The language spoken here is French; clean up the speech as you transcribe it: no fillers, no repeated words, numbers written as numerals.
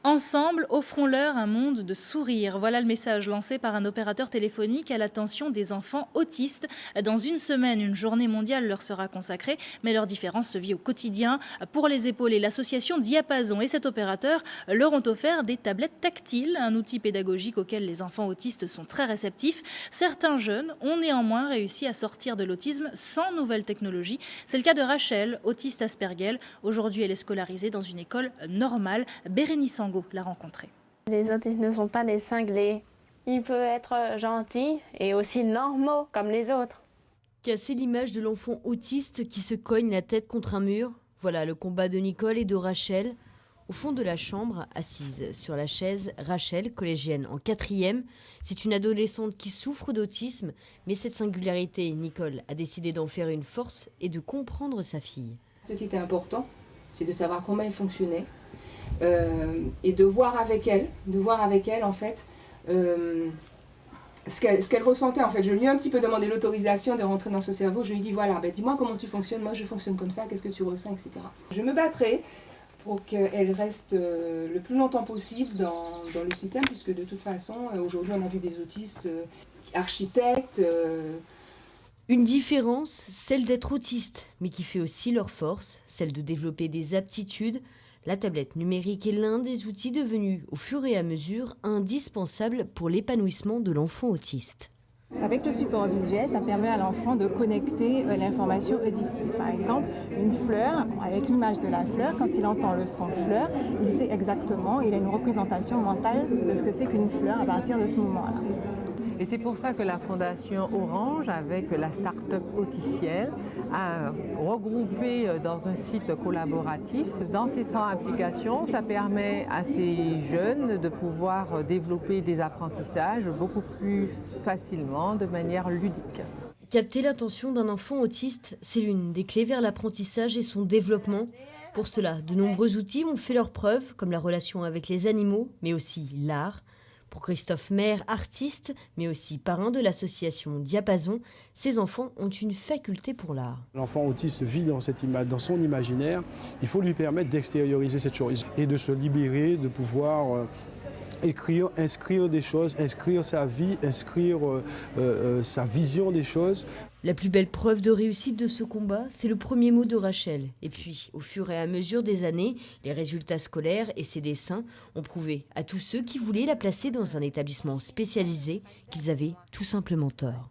Ensemble, offrons-leur un monde de sourires. Voilà le message lancé par un opérateur téléphonique à l'attention des enfants autistes. Dans une semaine, une journée mondiale leur sera consacrée, mais leur différence se vit au quotidien. Pour les épauler, l'association Diapason et cet opérateur leur ont offert des tablettes tactiles, un outil pédagogique auquel les enfants autistes sont très réceptifs. Certains jeunes ont néanmoins réussi à sortir de l'autisme sans nouvelles technologies. C'est le cas de Rachel, autiste Asperger. Aujourd'hui, elle est scolarisée dans une école normale. Bérénice Angot l'a rencontrée. Les autistes ne sont pas des cinglés. Ils peuvent être gentils et aussi normaux comme les autres. Casser l'image de l'enfant autiste qui se cogne la tête contre un mur, voilà le combat de Nicole et de Rachel. Au fond de la chambre, assise sur la chaise, Rachel, collégienne en 4e, c'est une adolescente qui souffre d'autisme, mais cette singularité, Nicole a décidé d'en faire une force et de comprendre sa fille. Ce qui était important, c'est de savoir comment elle fonctionnait et de voir avec elle en fait ce qu'elle ressentait en fait. Je lui ai un petit peu demandé l'autorisation de rentrer dans ce cerveau. Je lui ai dit voilà, dis-moi comment tu fonctionnes, moi je fonctionne comme ça, qu'est-ce que tu ressens, etc. Je me battrai pour qu'elle reste le plus longtemps possible dans le système, puisque de toute façon, aujourd'hui on a vu des autistes architectes. Une différence, celle d'être autiste, mais qui fait aussi leur force, celle de développer des aptitudes. La tablette numérique est l'un des outils devenus, au fur et à mesure, indispensables pour l'épanouissement de l'enfant autiste. Avec le support visuel, ça permet à l'enfant de connecter l'information auditive. Par exemple, une fleur, avec l'image de la fleur, quand il entend le son fleur, il sait exactement, il a une représentation mentale de ce que c'est qu'une fleur à partir de ce moment-là. Et c'est pour ça que la Fondation Orange, avec la start-up Auticiel, a regroupé dans un site collaboratif. Dans ces 100 applications, ça permet à ces jeunes de pouvoir développer des apprentissages beaucoup plus facilement, de manière ludique. Capter l'attention d'un enfant autiste, c'est l'une des clés vers l'apprentissage et son développement. Pour cela, de nombreux outils ont fait leurs preuves, comme la relation avec les animaux, mais aussi l'art. Pour Christophe Maire, artiste, mais aussi parrain de l'association Diapason, ces enfants ont une faculté pour l'art. L'enfant autiste vit dans son imaginaire. Il faut lui permettre d'extérioriser cette chose et de se libérer, de pouvoir écrire, inscrire des choses, inscrire sa vie, inscrire sa vision des choses. La plus belle preuve de réussite de ce combat, c'est le premier mot de Rachel. Et puis, au fur et à mesure des années, les résultats scolaires et ses dessins ont prouvé à tous ceux qui voulaient la placer dans un établissement spécialisé qu'ils avaient tout simplement tort.